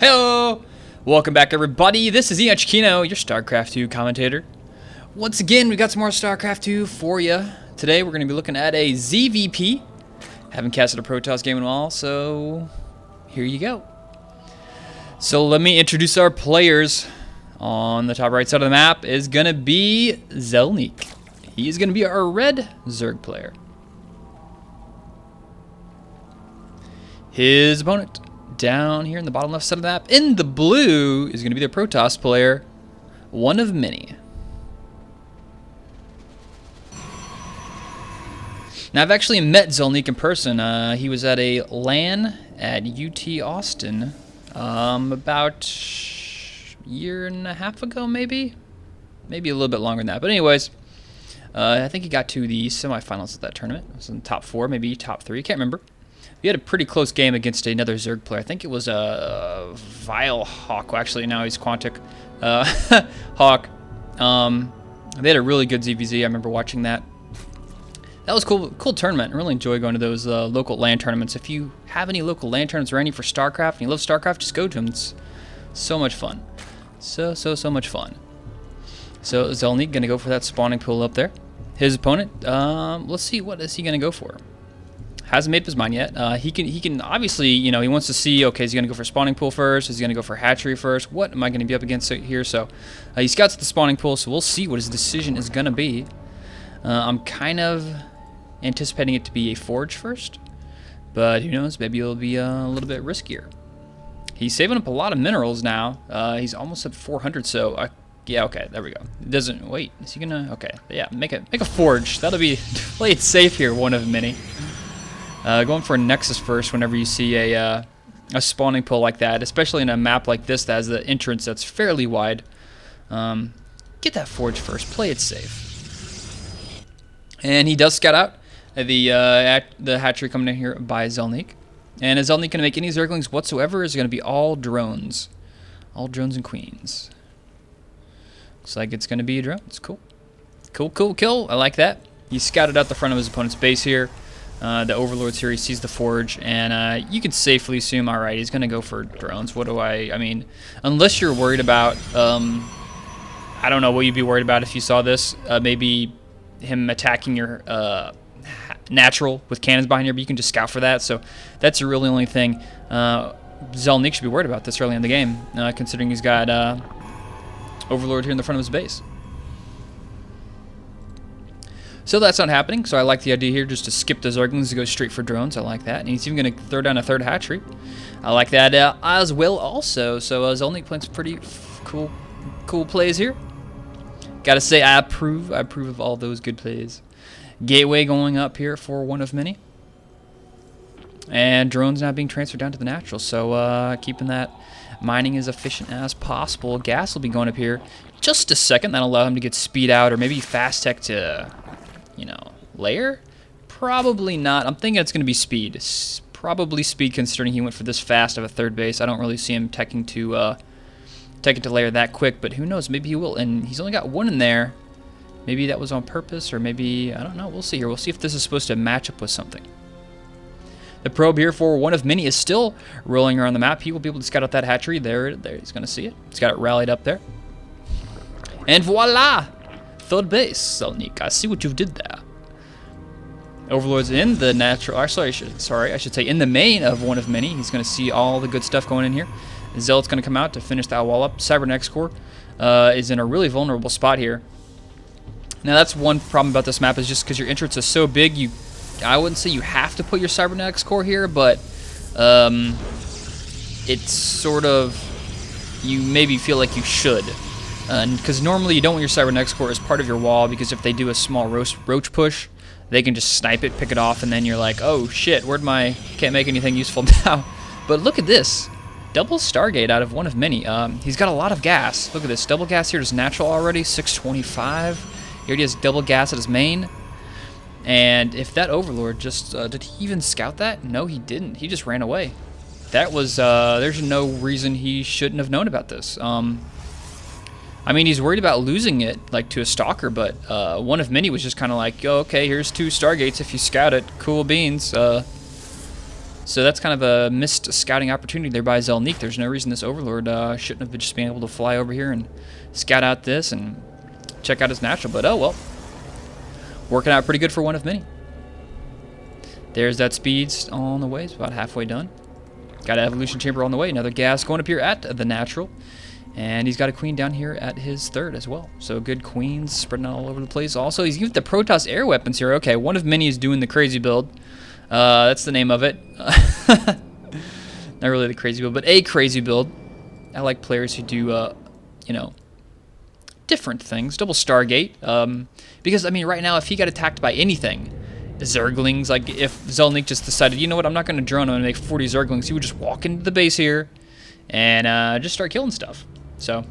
Hello! Welcome back, everybody. This is EonShiKeno, your Starcraft 2 commentator. Once again, we got some more Starcraft 2 for you. Today, we're going to be looking at a ZVP. Haven't casted a Protoss game in a while, so here you go. So let me introduce our players. On the top right side of the map is going to be Zelniq. He's going to be our red Zerg player. His opponent down here in the bottom left side of the map in the blue is going to be the Protoss player, OnOfMany. Now I've actually met Zelniq in person. He was at a LAN at UT Austin about a year and a half ago, maybe a little bit longer than that. But anyways, I think he got to the semifinals of that tournament. It was in the top 4, maybe top 3, can't remember. He had a pretty close game against another Zerg player. I think it was a Vile Hawk. Well, actually, now he's Quantic. Hawk. They had a really good ZVZ. I remember watching that. That was cool tournament. I really enjoy going to those local LAN tournaments. If you have any local LAN tournaments or any for StarCraft and you love StarCraft, just go to them. It's so much fun. So much fun. So Zelniq going to go for that spawning pool up there. His opponent, let's see, what is he going to go for? Hasn't made up his mind yet. He can obviously, you know, he wants to see, okay, is he going to go for spawning pool first? Is he going to go for hatchery first? What am I going to be up against here? So he scouts the spawning pool, so we'll see what his decision is going to be. I'm kind of anticipating it to be a forge first, but who knows? Maybe it'll be a little bit riskier. He's saving up a lot of minerals now. He's almost at 400, so yeah, okay, there we go. It doesn't, wait, is he gonna, okay, yeah, make a forge. That'll be, play it safe here, OnOfMany. Going for a Nexus first whenever you see a spawning pool like that, especially in a map like this that has the entrance that's fairly wide. Get that forge first, play it safe. And he does scout out the hatchery coming in here by Zelniq. And is Zelniq going to make any Zerglings whatsoever? Is it going to be all drones? All drones and queens. Looks like it's going to be a drone. It's cool. Cool. I like that. He scouted out the front of his opponent's base here. The Overlord's here. He sees the forge. And you can safely assume, all right, he's going to go for drones. What do I mean, unless you're worried about, I don't know what you'd be worried about if you saw this. Maybe him attacking your natural with cannons behind here, but you can just scout for that. So that's your really only thing. Zelniq should be worried about this early in the game, considering he's got Overlord here in the front of his base. So that's not happening, so I like the idea here just to skip the Zerglings to go straight for drones. I like that. And he's even going to throw down a third hatchery. I like that as well also. So Zelniq playing some pretty cool plays here. Gotta say, I approve of all those good plays. Gateway going up here for OnOfMany. And drones now being transferred down to the natural. So keeping that mining as efficient as possible. Gas will be going up here just a second. That'll allow him to get speed out or maybe fast tech to, you know, layer? Probably not. I'm thinking it's going to be speed. Probably speed considering he went for this fast of a third base. I don't really see him teching to layer that quick, but who knows? Maybe he will. And he's only got one in there. Maybe that was on purpose, or maybe, I don't know. We'll see here. We'll see if this is supposed to match up with something. The probe here for OnOfMany is still rolling around the map. He will be able to scout out that hatchery. There he's going to see it. He's got it rallied up there. And voila! Third base, Zelniq. I see what you did there. Overlord's in the natural. I should say in the main of OnOfMany. He's going to see all the good stuff going in here. Zealot's going to come out to finish that wall up. Cybernex Core is in a really vulnerable spot here. Now that's one problem about this map is just because your entrance is so big. I wouldn't say you have to put your Cybernetics Core here, but it's sort of, you maybe feel like you should. Because normally you don't want your Cybernetics Core as part of your wall, because if they do a small roach push, they can just snipe it, pick it off, and then you're like, oh shit, can't make anything useful now. But look at this. Double Stargate out of OnOfMany. He's got a lot of gas. Look at this. Double gas here is natural already, 625. He already has double gas at his main. And if that Overlord just, did he even scout that? No, he didn't. He just ran away. That was, there's no reason he shouldn't have known about this. I mean, he's worried about losing it, like, to a Stalker, but OnOfMany was just kind of like, oh, okay, here's 2 Stargates if you scout it. Cool beans. So that's kind of a missed scouting opportunity there by Zelniq. There's no reason this Overlord shouldn't have just been able to fly over here and scout out this and check out his natural. But oh well, working out pretty good for one of many. There's that speed on the way. It's about halfway done. Got an evolution chamber on the way. Another gas going up here at the natural. And he's got a queen down here at his third as well. So good queens spreading out all over the place. Also, he's using the Protoss air weapons here. Okay, one of many is doing the crazy build. That's the name of it. Not really the crazy build, but a crazy build. I like players who do, you know, different things. Double Stargate. Because, I mean, right now, if he got attacked by anything, Zerglings, like if Zelniq just decided, you know what, I'm not going to drone, I'm going to make 40 Zerglings, he would just walk into the base here and just start killing stuff. So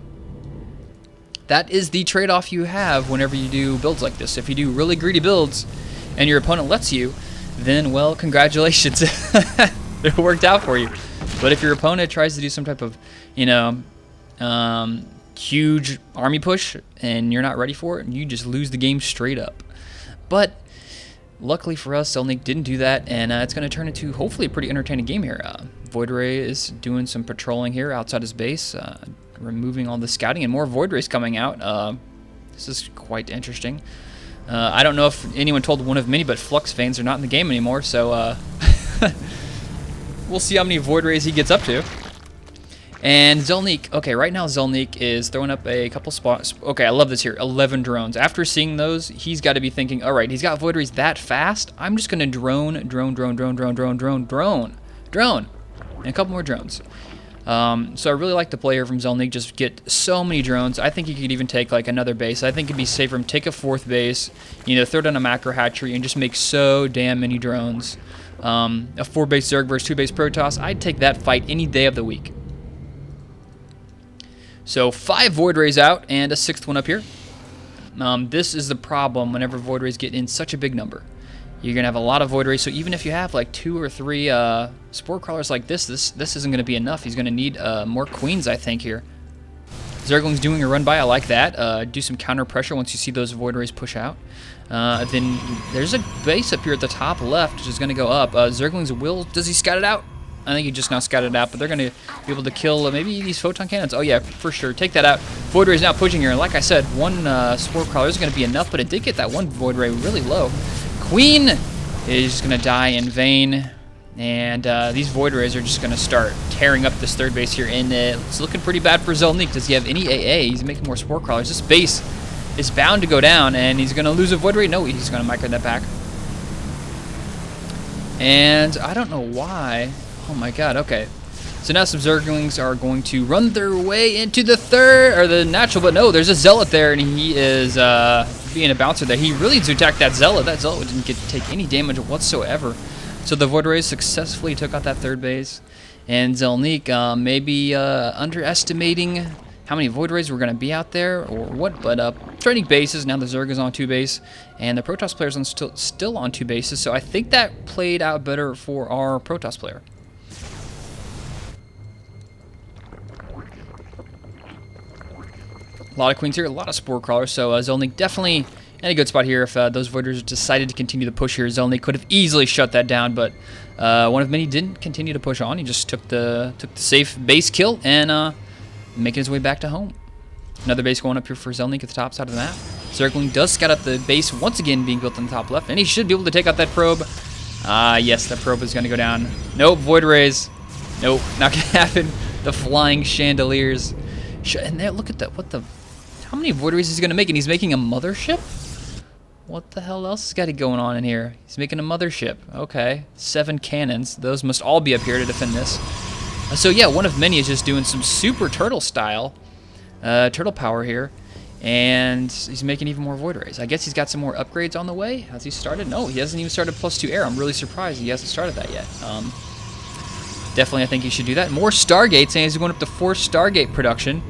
that is the trade-off you have whenever you do builds like this. If you do really greedy builds and your opponent lets you, then, well, congratulations. It worked out for you. But if your opponent tries to do some type of, you know, huge army push and you're not ready for it, you just lose the game straight up. But luckily for us, Zelniq didn't do that, and it's going to turn into hopefully a pretty entertaining game here. Void Ray is doing some patrolling here outside his base, removing all the scouting, and more Void Rays coming out. This is quite interesting. I don't know if anyone told one of many, but Flux Veins are not in the game anymore, so we'll see how many Void Rays he gets up to. And Zelniq, okay, right now Zelniq is throwing up a couple spots. Okay, I love this here, 11 drones. After seeing those, he's got to be thinking, all right, he's got Void Rays that fast. I'm just going to drone, and a couple more drones. So I really like the play here from Zelniq, just get so many drones. I think he could even take like another base. I think it'd be safe for him to take a 4th base, you know, throw down a macro hatchery and just make so damn many drones. A 4-base Zerg versus 2-base Protoss, I'd take that fight any day of the week. So 5 Void Rays out and a 6th one up here. This is the problem whenever Void Rays get in such a big number. You're going to have a lot of Void Rays, so even if you have like 2 or 3 Spore Crawlers like this isn't going to be enough. He's going to need more Queens, I think, here. Zergling's doing a run by, I like that. Do some counter pressure once you see those Void Rays push out. Then there's a base up here at the top left, which is going to go up. Zergling's will, does he scout it out? I think he just now scouted out, but they're going to be able to kill maybe these photon cannons. Oh yeah, for sure. Take that out. Void Ray is now pushing here, and like I said, one Spore Crawler is going to be enough, but it did get that one Void Ray really low. Queen is going to die in vain, and these Void Rays are just going to start tearing up this 3rd base here, and it's looking pretty bad for Zelniq. Does he have any AA? He's making more Spore Crawlers. This base is bound to go down, and he's going to lose a Void Ray. No, he's going to micro that back. And I don't know why. Oh my god, okay. So now some Zerglings are going to run their way into the 3rd, or the natural, but no, there's a Zealot there, and he is being a bouncer there. He really needs to attack that Zealot. That Zealot didn't get to take any damage whatsoever. So the Void Rays successfully took out that 3rd base. And Zelniq maybe underestimating how many Void Rays were going to be out there, or what, but trading bases. Now the Zerg is on 2 base, and the Protoss player's on still on 2 bases, so I think that played out better for our Protoss player. A lot of Queens here, a lot of Spore Crawlers, so Zelniq definitely in a good spot here. If those Voiders decided to continue the push here, Zelniq could have easily shut that down, but one of many didn't continue to push on. He just took the safe base kill and making his way back to home. Another base going up here for Zelniq at the top side of the map. Zergling does scout out the base once again being built on the top left, and he should be able to take out that probe. Yes, that probe is going to go down. Nope, Void Rays. Nope, not going to happen. The flying chandeliers. And there, look at that. How many Void Rays is he going to make? And he's making a mothership? What the hell else has got going on in here? He's making a mothership. Okay. 7 cannons. Those must all be up here to defend this. So yeah, one of many is just doing some super turtle style. Turtle power here. And he's making even more Void Rays. I guess he's got some more upgrades on the way. Has he started? No, he hasn't even started +2 air. I'm really surprised he hasn't started that yet. Definitely, I think he should do that. More Stargates, and he's going up to 4 Stargate production.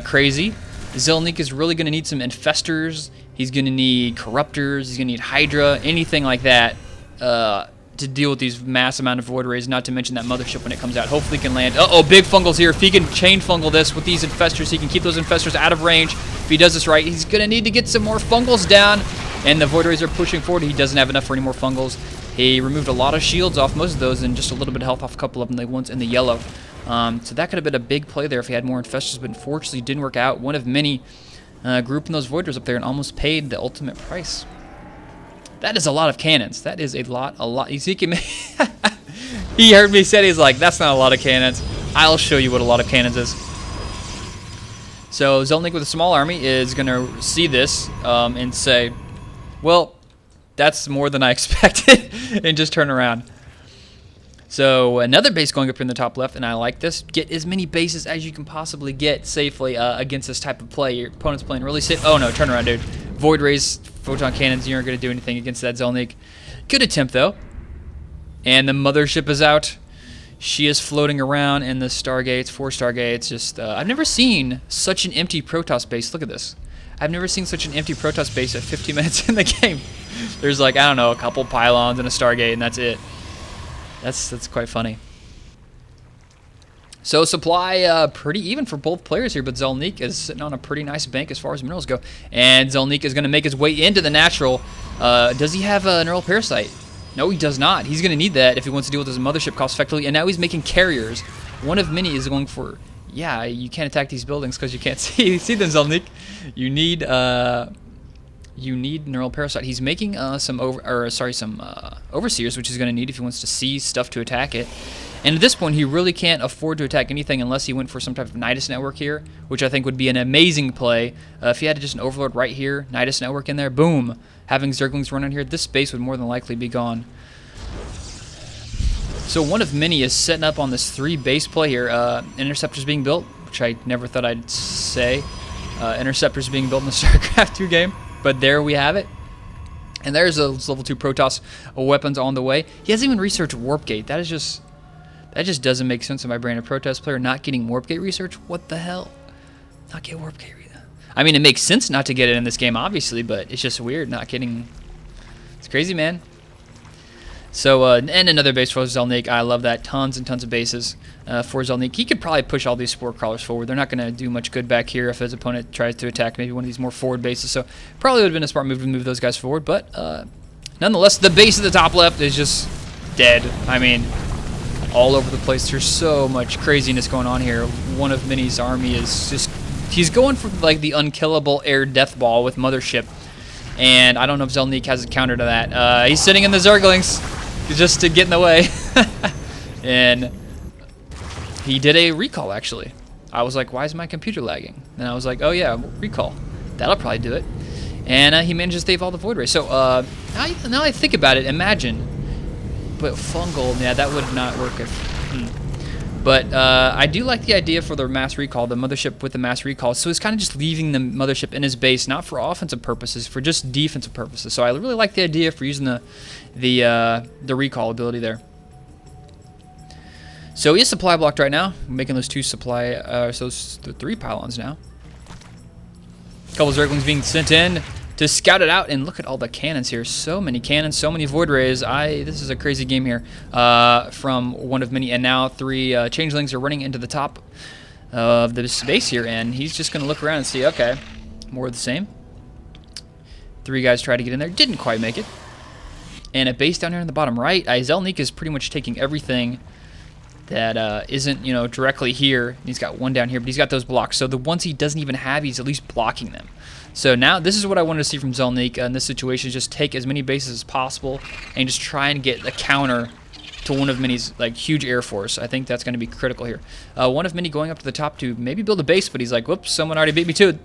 Crazy. Zelniq is really going to need some Infestors. He's going to need Corruptors. He's going to need Hydra. Anything like that to deal with these mass amount of Void Rays, not to mention that mothership when it comes out. Hopefully he can land. Uh-oh, big Fungals here. If he can chain fungal this with these Infestors, he can keep those Infestors out of range. If he does this right, he's going to need to get some more Fungals down. And the Void Rays are pushing forward. He doesn't have enough for any more Fungals. He removed a lot of shields off most of those and just a little bit of health off a couple of them, the ones in the yellow. So that could have been a big play there if he had more infestors, but unfortunately it didn't work out. One of many grouping those Voiders up there and almost paid the ultimate price. That is a lot of cannons. That is a lot. You see, he heard me say, he's like, that's not a lot of cannons. I'll show you what a lot of cannons is. So Zelniq with a small army is going to see this and say, well, that's more than I expected, and just turn around. So another base going up in the top left, and I like this. Get as many bases as you can possibly get safely against this type of play. Your opponent's playing really safe. Oh no, turn around, dude. Void Rays, Photon Cannons, you aren't going to do anything against that Zelniq. Good attempt, though. And the mothership is out. She is floating around in the Stargates, 4 Stargates. Just, I've never seen such an empty Protoss base. Look at this. I've never seen such an empty Protoss base at 50 minutes in the game. There's like, I don't know, a couple pylons and a Stargate, and that's it. That's quite funny. So supply pretty even for both players here, but Zelniq is sitting on a pretty nice bank as far as minerals go. And Zelniq is going to make his way into the natural. Does he have a neural parasite? No, he does not. He's going to need that if he wants to deal with his mothership cost effectively. And now he's making carriers. One of many is going for, yeah, you can't attack these buildings because you can't see them, Zelniq. You need neural parasite. He's making some overseers, which he's going to need if he wants to see stuff to attack it. And at this point, he really can't afford to attack anything unless he went for some type of Nidus network here, which I think would be an amazing play. If he had just an Overlord right here, Nidus network in there, boom. Having Zerglings run on here, this space would more than likely be gone. So one of many is setting up on this 3 base play here. Interceptors being built, which I never thought I'd say. Interceptors being built in the Starcraft 2 game. But there we have it. And there's those level 2 Protoss weapons on the way. He hasn't even researched Warp Gate. That just doesn't make sense in my brain. A Protoss player not getting Warp Gate research? What the hell? Not get Warp Gate research. I mean, it makes sense not to get it in this game, obviously, but it's just weird not getting... It's crazy, man. So, and another base for Zelniq. I love that. Tons and tons of bases for Zelniq. He could probably push all these Spore Crawlers forward. They're not going to do much good back here if his opponent tries to attack maybe one of these more forward bases. So, probably would have been a smart move to move those guys forward. But, nonetheless, the base at the top left is just dead. I mean, all over the place. There's so much craziness going on here. One of Mini's army is just... He's going for, like, the unkillable air death ball with Mothership. And I don't know if Zelniq has a counter to that. He's sitting in the Zerglings just to get in the way. And he did a recall, actually. I was like, why is my computer lagging? And I was like, oh, yeah, recall. That'll probably do it. And he managed to save all the Void Rays. So now I think about it, imagine. But fungal, yeah, that would not work if... But I do like the idea for the mass recall, the mothership with the mass recall. So it's kind of just leaving the mothership in his base, not for offensive purposes, for just defensive purposes. So I really like the idea for using the recall ability there. So he is supply blocked right now, making those 2 supply, so those 3 pylons now. A couple of Zerglings being sent in to scout it out, and look at all the cannons here. So many cannons, so many Void Rays. This is a crazy game here from one of many, and now 3 Changelings are running into the top of the base here, and he's just going to look around and see, okay, more of the same. 3 guys try to get in there, didn't quite make it. And a base down here in the bottom right. Zelniq is pretty much taking everything that isn't, directly here. He's got 1 down here, but he's got those blocks. So the ones he doesn't even have, he's at least blocking them. So now this is what I wanted to see from Zelniq in this situation, is just take as many bases as possible and just try and get a counter to one of Mini's like huge air force. I think that's going to be critical here. One of Mini going up to the top to maybe build a base, but he's like, whoops, someone already beat me to it.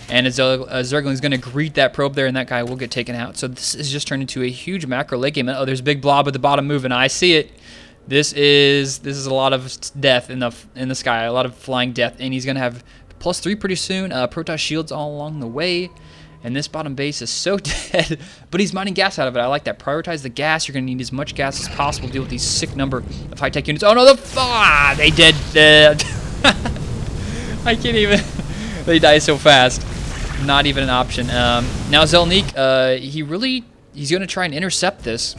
And Zergling is going to greet that probe there, and that guy will get taken out. So this is just turned into a huge macro late game. Oh, there's a big blob at the bottom moving. I see it. This is a lot of death in the sky, a lot of flying death, and he's going to have +3 pretty soon. Protoss shields all along the way. And this bottom base is so dead. But he's mining gas out of it. I like that. Prioritize the gas. You're going to need as much gas as possible to deal with these sick number of high-tech units. Oh, no. They did. I can't even. They die so fast. Not even an option. Now Zelniq, he's going to try and intercept this.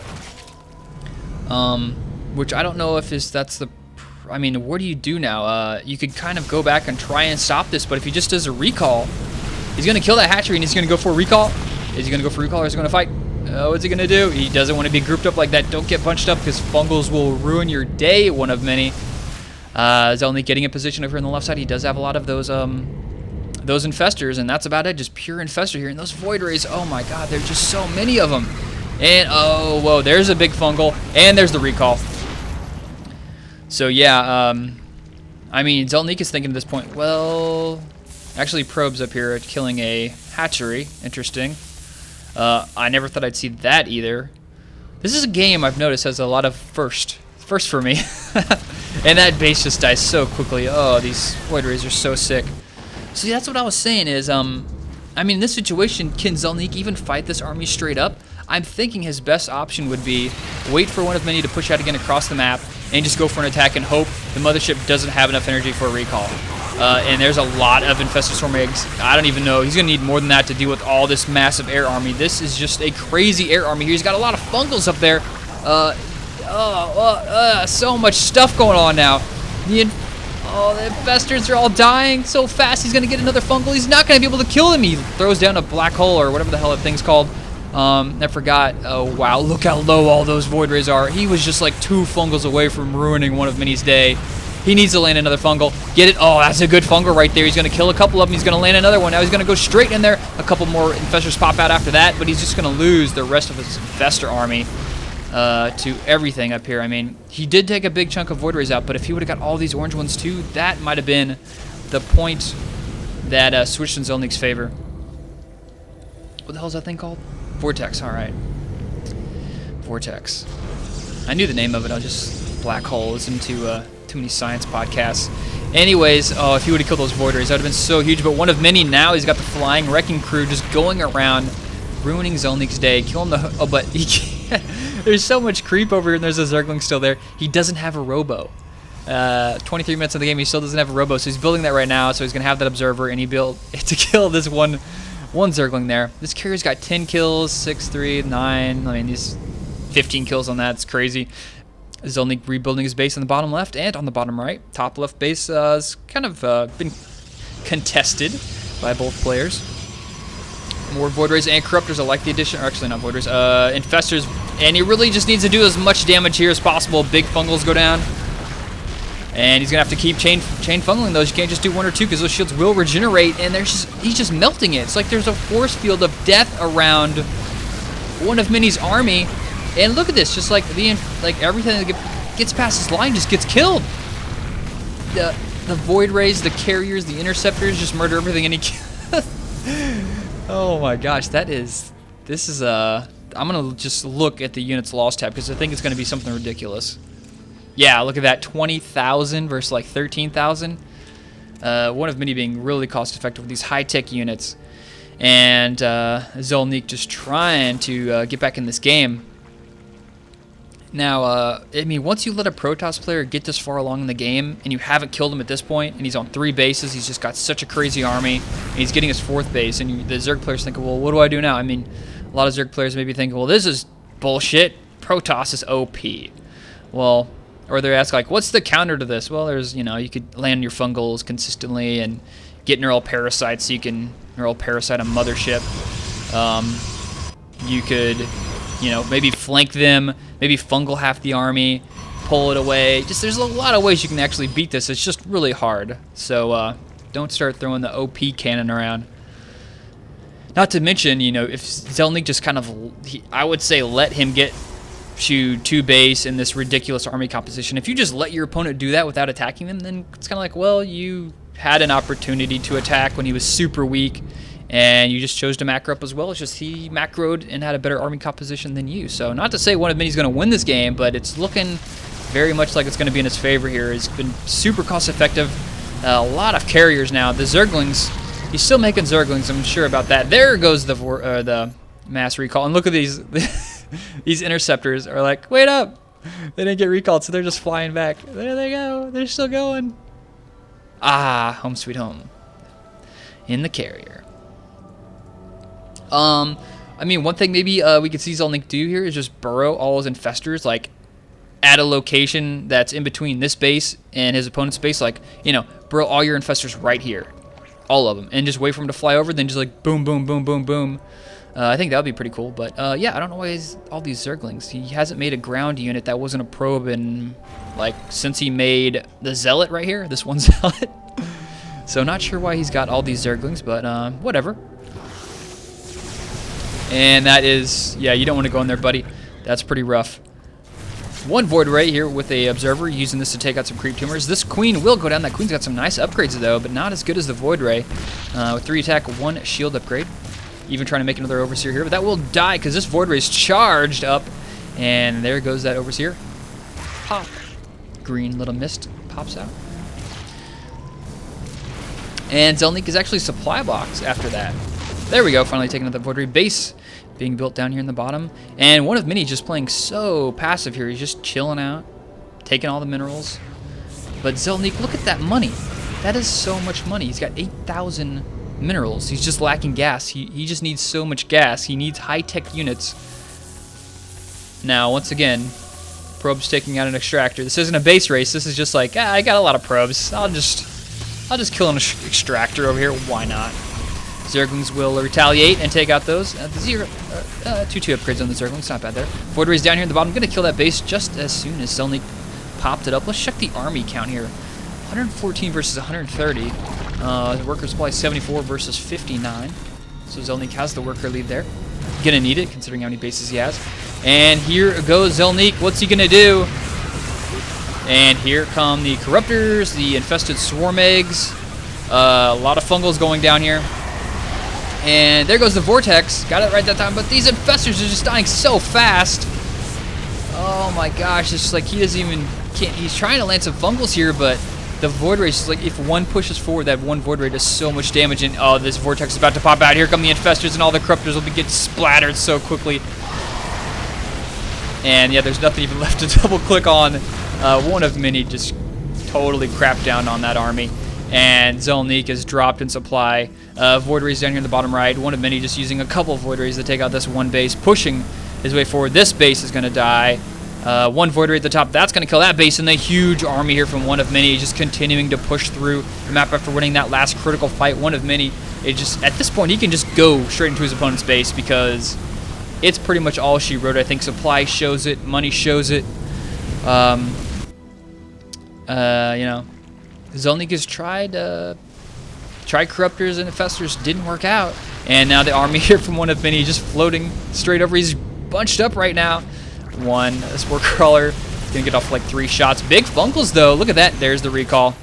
Which I don't know if that's the... I mean, what do you do now? You could kind of go back and try and stop this, but if he just does a recall, he's going to kill that hatchery and he's going to go for a recall. Is he going to go for a recall or is he going to fight? What's he going to do? He doesn't want to be grouped up like that. Don't get bunched up because fungals will ruin your day, one of many. Zelniq getting in position over here on the left side. He does have a lot of those infestors, and that's about it. Just pure infestor here. And those void rays, oh my god, there's just so many of them. And, oh, whoa, there's a big fungal. And there's the recall. So, yeah, I mean, Zelniq is thinking at this point, well, actually probes up here at killing a hatchery. Interesting. I never thought I'd see that either. This is a game I've noticed has a lot of first for me. And that base just dies so quickly. Oh, these void rays are so sick. See, that's what I was saying is, I mean, in this situation, can Zelniq even fight this army straight up? I'm thinking his best option would be wait for OnOfMany to push out again across the map and just go for an attack and hope the mothership doesn't have enough energy for a recall. And there's a lot of infested storm eggs. I don't even know. He's going to need more than that to deal with all this massive air army. This is just a crazy air army here. He's got a lot of fungals up there. So much stuff going on now. The infestors are all dying so fast. He's going to get another fungal. He's not going to be able to kill them. He throws down a black hole or whatever the hell that thing's called. I forgot. Oh, wow. Look how low all those void rays are. He was just like 2 fungals away from ruining OnOfMany's day. He needs to land another fungal. Get it? Oh, that's a good fungal right there. He's going to kill a couple of them. He's going to land another one. Now he's going to go straight in there. A couple more infestors pop out after that, but he's just going to lose the rest of his infestor army to everything up here. I mean, he did take a big chunk of void rays out, but if he would have got all these orange ones too, that might have been the point that switched in Zelniq's favor. What the hell is that thing called? Vortex. All right. Vortex. I knew the name of it. I was just black hole. Listen to too many science podcasts. Anyways, oh, if he would have killed those void rays, that would have been so huge. But OnOfMany now, he's got the flying wrecking crew just going around, ruining Zelniq's day, killing the. Oh, but he can't. There's so much creep over here, and there's a Zergling still there. He doesn't have a robo. 23 minutes of the game, he still doesn't have a robo, so he's building that right now. So he's gonna have that observer, and he built to kill this one Zergling there. This carrier's got 10 kills, 6, 3, 9. I mean, these 15 kills on that. It's crazy. Zelniq rebuilding his base on the bottom left and on the bottom right. Top left base has kind of been contested by both players. More void rays and corruptors. I like the addition, or actually not void rays, infestors, and he really just needs to do as much damage here as possible. Big fungals go down, and he's gonna have to keep chain fungaling those. You can't just do 1 or 2 because those shields will regenerate, and he's just melting it. It's like there's a force field of death around OnOfMany's army. And look at this, just like everything that gets past this line just gets killed. The void rays, the carriers, the interceptors just murder everything, and he. Oh my gosh, this is I'm gonna just look at the units lost tab because I think it's gonna be something ridiculous. Yeah, look at that, 20,000 versus like 13,000. OnOfMany being really cost effective with these high tech units, and Zelniq just trying to get back in this game. Now, I mean, once you let a Protoss player get this far along in the game, and you haven't killed him at this point, and he's on 3 bases, he's just got such a crazy army, and he's getting his 4th base, and the Zerg players think, well, what do I do now? I mean, a lot of Zerg players may be thinking, well, this is bullshit. Protoss is OP. Well, or they ask, like, what's the counter to this? Well, there's, you know, you could land your fungals consistently and get neural parasites so you can neural parasite a mothership. You could, you know, maybe flank them, maybe fungal half the army, pull it away. Just there's a lot of ways you can actually beat this. It's just really hard. So don't start throwing the OP cannon around. Not to mention, you know, if Zelniq just kind of, I would say let him get to 2 base in this ridiculous army composition. If you just let your opponent do that without attacking them, then it's kind of like, well, you had an opportunity to attack when he was super weak, and you just chose to macro up as well. It's just he macroed and had a better army composition than you. So not to say OnOfMany's going to win this game, but it's looking very much like it's going to be in his favor here. He's been super cost effective. A lot of carriers now. The Zerglings, he's still making Zerglings, I'm sure about that. There goes the mass recall. And look at these. These interceptors are like, wait up. They didn't get recalled, so they're just flying back. There they go. They're still going. Ah, home sweet home. In the carrier. I mean, one thing maybe we could see Zelniq do here is just burrow all his infestors, like, at a location that's in between this base and his opponent's base. Like, you know, burrow all your infestors right here. All of them. And just wait for them to fly over, then just like boom, boom, boom, boom, boom. I think that would be pretty cool. But yeah, I don't know why he's all these Zerglings. He hasn't made a ground unit that wasn't a probe in, like, since he made the Zealot right here, this one Zealot. So not sure why he's got all these Zerglings, but whatever. And that is, yeah, you don't want to go in there, buddy. That's pretty rough. One Void Ray here with a Observer, using this to take out some creep tumors. This Queen will go down. That Queen's got some nice upgrades, though, but not as good as the Void Ray. With 3 attack, 1 shield upgrade. Even trying to make another Overseer here, but that will die because this Void Ray is charged up. And there goes that Overseer. Pop. Green little mist pops out. And Zelniq is actually supply box after that. There we go, finally taking out the Void Ray base being built down here in the bottom. And OnOfMany just playing so passive here. He's just chilling out, taking all the minerals. But Zelniq, look at that money. That is so much money. He's got 8,000 minerals. He's just lacking gas. He just needs so much gas. He needs high-tech units. Now, once again, probes taking out an extractor. This isn't a base race. This is just like, I got a lot of probes. I'll just kill an extractor over here. Why not? Zerglings will retaliate and take out those. 2/2 upgrades on the Zerglings, not bad there. Void Ray's down here in the bottom. Gonna kill that base just as soon as Zelniq popped it up. Let's check the army count here. 114 versus 130. The worker supply 74 versus 59. So Zelniq has the worker lead there. Gonna need it considering how many bases he has. And here goes Zelniq. What's he gonna do? And here come the Corruptors, the infested Swarm Eggs. A lot of fungals going down here. And there goes the Vortex. Got it right that time. But these Infestors are just dying so fast. Oh my gosh. It's just like he doesn't even... He's trying to land some fungals here, but the Void Ray is like, if one pushes forward, that one Void Ray does so much damage. And oh, this Vortex is about to pop out. Here come the Infestors, and all the Corruptors will be getting splattered so quickly. And yeah, there's nothing even left to double click on. OnOfMany just totally crapped down on that army. And Zelniq is dropped in supply. Void Rays down here in the bottom right. OnOfMany just using a couple of Void Rays to take out this one base, pushing his way forward. This base is going to die. One Void Ray at the top. That's going to kill that base. And the huge army here from OnOfMany just continuing to push through the map after winning that last critical fight. OnOfMany, it just, at this point, he can just go straight into his opponent's base because it's pretty much all she wrote. I think supply shows it. Money shows it. You know, Zelniq has tried Corruptors and Infestors, didn't work out, and now the army here from OnOfMany just floating straight over. He's bunched up right now. One Spore Crawler gonna get off like 3 shots. Big Funkles though. Look at that. There's the recall.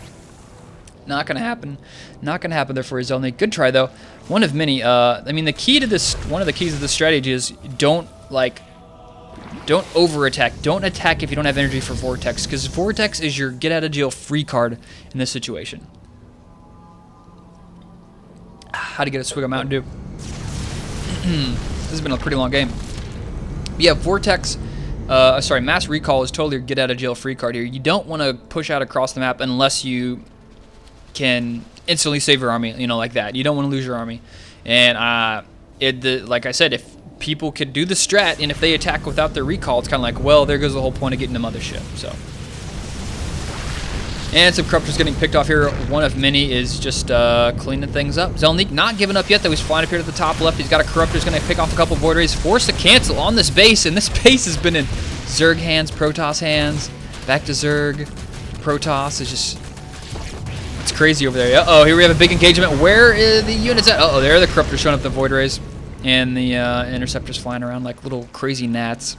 Not gonna happen. Not gonna happen there for Zelniq. Good try though. OnOfMany. I mean, the key to this, one of the keys of this strategy is don't over attack. Don't attack if you don't have energy for Vortex, because Vortex is your get out of jail free card in this situation. How to get a swig of Mountain Dew. This has been a pretty long game. Yeah, Vortex, sorry, Mass Recall is totally your get out of jail free card here. You don't want to push out across the map unless you can instantly save your army, you know, like that. You don't want to lose your army. And like I said, if people could do the strat, and if they attack without their recall, it's kind of like, well, there goes the whole point of getting the mothership. So, and some Corruptors getting picked off here. OnOfMany is just cleaning things up. Zelniq not giving up yet, though. He's flying up here to the top left. He's got a Corruptor's going to pick off a couple Void Rays, forced to cancel on this base, and this base has been in Zerg hands, Protoss hands, back to Zerg. Protoss is just, it's crazy over there. Uh-oh, here we have a big engagement. Where are the units at? Uh-oh, there are the Corruptors showing up, the Void Rays. And the Interceptors flying around like little crazy gnats.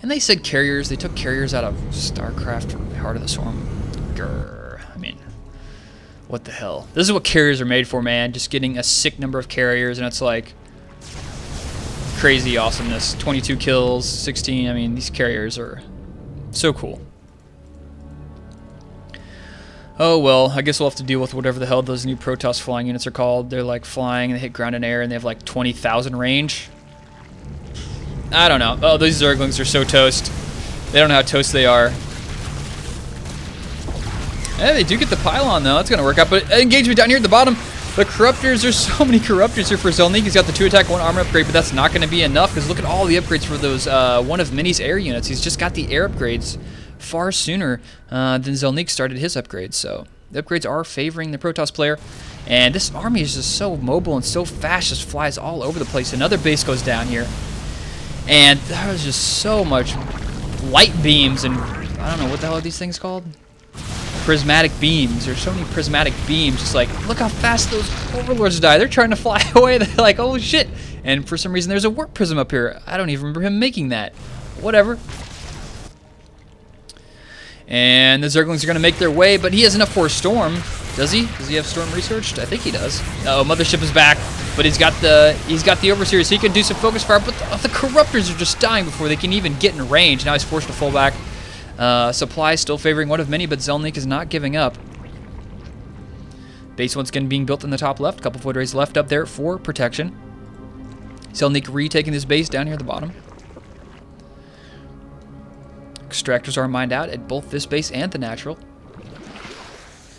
And they said carriers. They took carriers out of Starcraft or Heart of the Swarm. Grr. I mean, what the hell? This is what carriers are made for, man. Just getting a sick number of carriers, and it's like crazy awesomeness. 22 kills, 16. I mean, these carriers are so cool. Oh, well, I guess we'll have to deal with whatever the hell those new Protoss flying units are called. They're like flying, and they hit ground and air, and they have like 20,000 range. I don't know. Oh, these Zerglings are so toast. They don't know how toast they are. Yeah, they do get the pylon, though. That's going to work out. But engagement down here at the bottom. The Corruptors, there's so many Corruptors here for Zelniq. He's got the 2 attack, 1 armor upgrade, but that's not going to be enough, because look at all the upgrades for those OnOfMany's air units. He's just got the air upgrades far sooner than Zelniq started his upgrades, so the upgrades are favoring the Protoss player. And this army is just so mobile and so fast, just flies all over the place. Another base goes down here. And there's just so much light beams and I don't know, what the hell are these things called? Prismatic beams. There's so many prismatic beams. Just like, look how fast those overlords die. They're trying to fly away. They're like, oh shit. And for some reason, there's a warp prism up here. I don't even remember him making that. Whatever. And the Zerglings are going to make their way, but he has enough for a storm. Does he? Does he have storm researched? I think he does. Oh, Mothership is back, but he's got the Overseer, so he can do some focus fire, but the Corruptors are just dying before they can even get in range. Now he's forced to fall back. Supply still favoring one of many, but Zelniq is not giving up. Base once again being built in the top left. A couple foot rays left up there for protection. Zelniq retaking this base down here at the bottom. Extractors are mined out at both this base and the natural.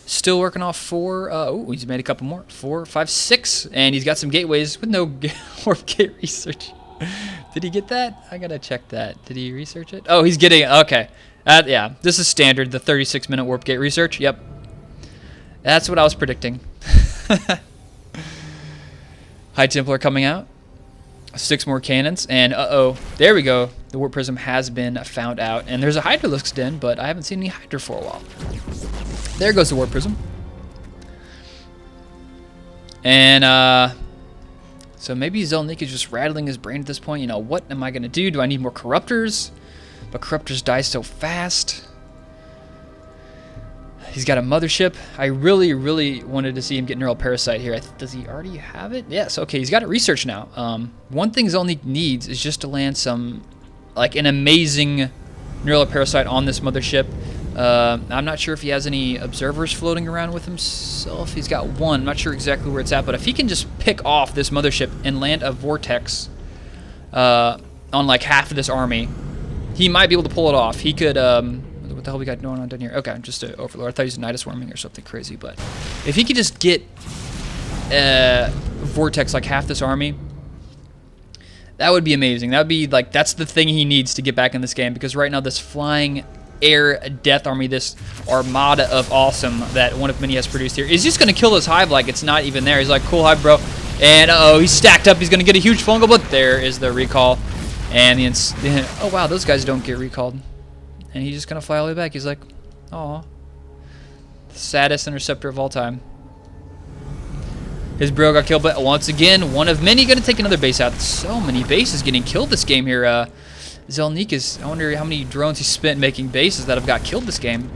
Still working off 4. Oh, he's made a couple more. 4, 5, 6. And he's got some gateways with no warp gate research. Did he get that? I gotta check that. Did he research it? Oh, he's getting it. Okay. Yeah, this is standard, the 36-minute warp gate research. Yep. That's what I was predicting. High Templar coming out. 6 more cannons. And uh-oh. There we go. The warp prism has been found out. And there's a Hydralisk's den, but I haven't seen any Hydra for a while. There goes the warp prism. And, so maybe Zelniq is just rattling his brain at this point. You know, what am I going to do? Do I need more Corruptors? But Corruptors die so fast. He's got a Mothership. I really, really wanted to see him get Neural Parasite here. Does he already have it? Yes, okay, he's got it researched now. One thing Zelniq needs is just to land some, like, an amazing Neural Parasite on this Mothership. I'm not sure if he has any observers floating around with himself. He's got one. I'm not sure exactly where it's at, but if he can just pick off this Mothership and land a Vortex on, like, half of this army, he might be able to pull it off. He could, what the hell we got going on down here? Okay, just an Overlord. I thought he was Nidus Worming or something crazy, but if he could just get Vortex like half this army, that would be amazing. That would be, like, that's the thing he needs to get back in this game, because right now this flying air death army, this armada of awesome that one of many has produced here, is just going to kill this hive like it's not even there. He's like, cool hive, bro. And uh-oh, he's stacked up. He's going to get a huge fungal, but there is the recall. And oh wow, those guys don't get recalled. And he's just gonna fly all the way back. He's like, aw. Saddest interceptor of all time. His bro got killed, but once again, one of many gonna take another base out. So many bases getting killed this game here. Zelniq is, I wonder how many drones he spent making bases that have got killed this game.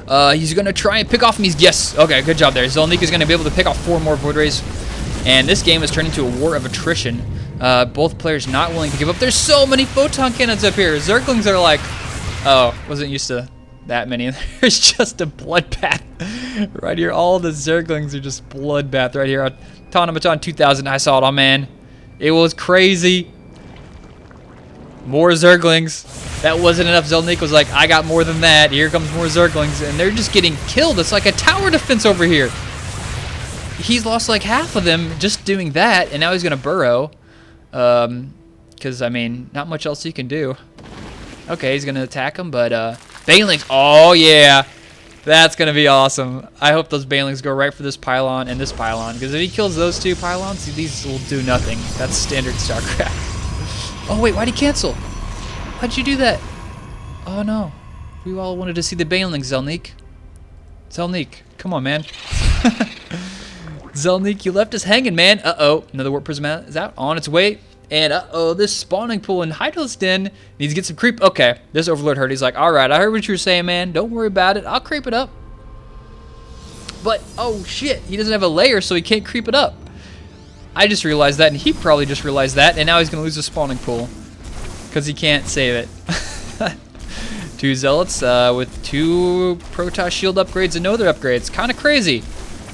He's gonna try and pick off me. Yes, okay, good job there. Zelniq is gonna be able to pick off 4 more Void Rays. And this game has turned into a war of attrition. Both players not willing to give up. There's so many photon cannons up here. Zerglings are like, oh, wasn't used to that many. There's just a bloodbath right here. All the Zerglings are just bloodbath right here. Automaton 2000, I saw it. Oh, man. It was crazy. More Zerglings. That wasn't enough. Zelniq was like, I got more than that. Here comes more Zerglings. And they're just getting killed. It's like a tower defense over here. He's lost like half of them just doing that. And now he's going to burrow. Because, I mean, not much else he can do. Okay, he's going to attack him, but, Banelings, oh, yeah. That's going to be awesome. I hope those Banelings go right for this pylon and this pylon, because if he kills those 2 pylons, these will do nothing. That's standard StarCraft. Oh, wait, why'd he cancel? Why'd you do that? Oh, no. We all wanted to see the Banelings, Zelniq. Zelniq, come on, man. Zelniq, you left us hanging, man. Uh-oh. Another warp prism is out. On its way. And uh-oh, this spawning pool in Hydralisk's den needs to get some creep. Okay, this Overlord heard. He's like, alright, I heard what you were saying, man. Don't worry about it. I'll creep it up. But, oh shit, he doesn't have a layer, so he can't creep it up. I just realized that, and he probably just realized that, and now he's going to lose the spawning pool. Because he can't save it. 2 Zealots with 2 Protoss shield upgrades and no other upgrades. Kind of crazy.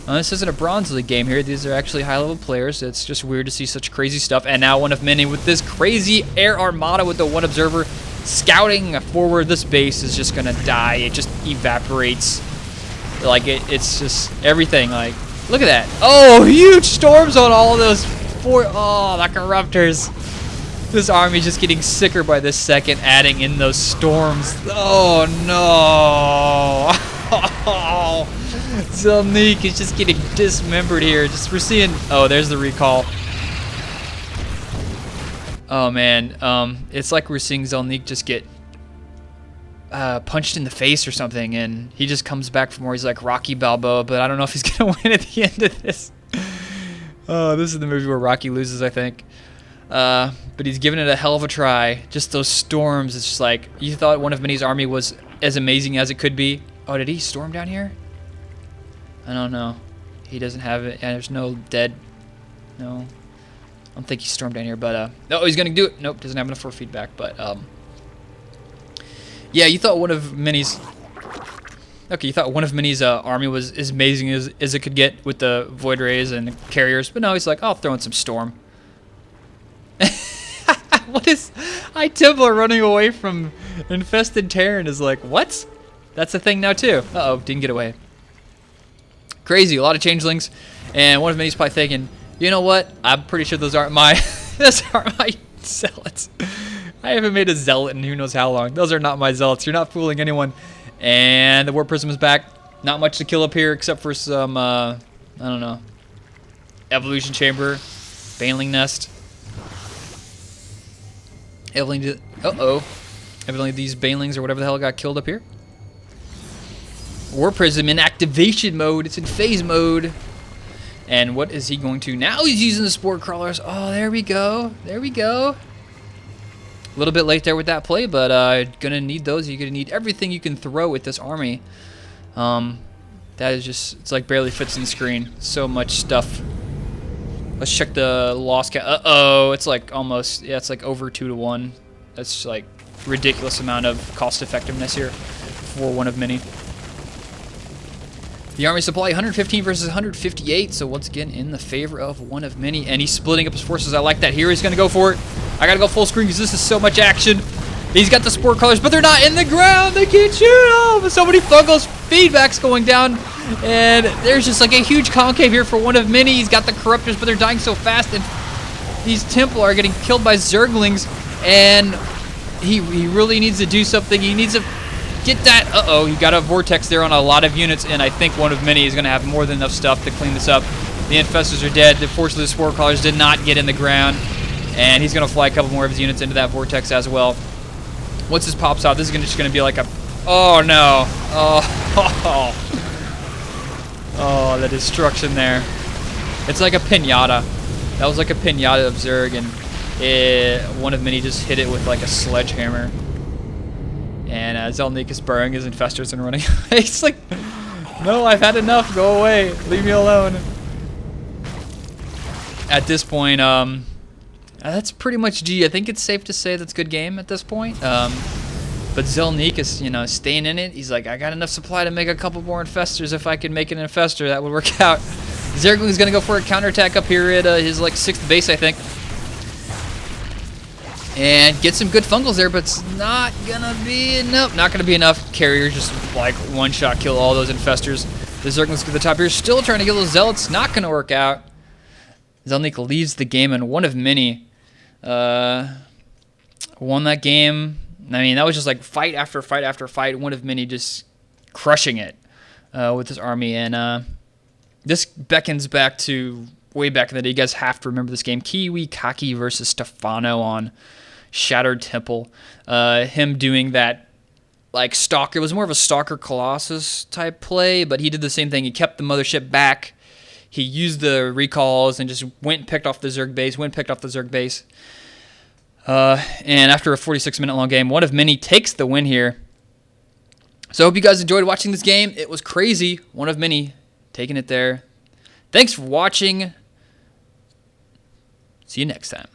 This isn't a Bronze League game here. These are actually high-level players. It's just weird to see such crazy stuff. And now one of many with this crazy air armada with the 1 observer scouting forward. This base is just going to die. It just evaporates. Like, it's just everything. Like, look at that. Oh, huge storms on all of those 4. Oh, the Corruptors. This army's just getting sicker by the second, adding in those storms. Oh, no. Zelniq is just getting dismembered here. Just we're seeing. Oh, there's the recall. Oh man, it's like we're seeing Zelniq just get punched in the face or something, and he just comes back from where he's like Rocky Balboa. But I don't know if he's gonna win at the end of this. Oh, this is the movie where Rocky loses, I think. But he's giving it a hell of a try. Just those storms. It's just like you thought one of Many's army was as amazing as it could be. Oh, did he storm down here? I don't know. He doesn't have it. And there's no dead. No. I don't think he stormed down here, but no, he's gonna do it. Nope, doesn't have enough for feedback. But yeah, you thought one of Many's. Okay, you thought one of Many's army was as amazing as it could get with the void rays and the carriers, but no, he's like, I'll throw in some storm. What is? High Templar running away from infested Terran is like, what? That's a thing now too. Uh oh, didn't get away. Crazy, a lot of changelings, and one of Many's probably thinking, you know what? I'm pretty sure those aren't my those aren't my zealots. I haven't made a zealot in who knows how long. Those are not my zealots. You're not fooling anyone. And the Warp Prism is back. Not much to kill up here except for some I don't know. Evolution Chamber, Baneling Nest. Evidently these Banelings or whatever the hell got killed up here. Warp Prism in activation mode. It's in phase mode. And what is he going to? Now he's using the Spore Crawlers. Oh, there we go. There we go. A little bit late there with that play, but gonna need those. You're gonna need everything you can throw with this army. That is just, it's like barely fits in the screen. So much stuff. Let's check the loss count. Uh-oh, it's like almost, yeah, it's like over 2 to 1. That's like ridiculous amount of cost effectiveness here for one of Many. The army supply 115 versus 158, so once again in the favor of one of Many, and he's splitting up his forces. I like that. Here he's gonna go for it. I gotta go full screen because this is so much action. He's got the Spore Colors, but they're not in the ground. They can't shoot them. So many Fungos. Feedback's going down, and there's just like a huge concave here for one of Many. He's got the Corruptors, but they're dying so fast, and these Templar are getting killed by Zerglings, and he really needs to do something. He needs to get that. Uh-oh, you got a Vortex there on a lot of units, and I think one of Many is going to have more than enough stuff to clean this up. The Infestors are dead. Unfortunately, the Spore Crawlers did not get in the ground, and he's going to fly a couple more of his units into that Vortex as well. Once this pops out, this is just going to be like a... Oh, no. Oh, oh, the destruction there. It's like a pinata. That was like a pinata of Zerg, and one of Many just hit it with like a sledgehammer. And Zelniq is burying his Infestors and running. He's like, no, I've had enough. Go away. Leave me alone. At this point, that's pretty much G. I think it's safe to say that's a good game at this point. But Zelniq is, you know, staying in it. He's like, I got enough supply to make a couple more Infestors. If I could make an Infestor, that would work out. Zergling's going to go for a counterattack up here at his, like, 6th base, I think. And get some good Fungals there, but it's not going to be enough. Not going to be enough. Carriers just, like, one-shot kill all those Infestors. The Zerglings to the top here, still trying to kill those Zealots. Not going to work out. Zelniq leaves the game, and one of Many won that game. I mean, that was just like fight after fight after fight. One of Many just crushing it with his army. And this beckons back to way back in the day. You guys have to remember this game. Kiwi Kaki versus Stefano on Shattered Temple. Him doing that, like, Stalker. It was more of a Stalker Colossus type play, but he did the same thing. He kept the mothership back. He used the recalls and just went and picked off the Zerg base. And after a 46-minute long game, one of Many takes the win here. So I hope you guys enjoyed watching this game. It was crazy. One of Many taking it there. Thanks for watching. See you next time.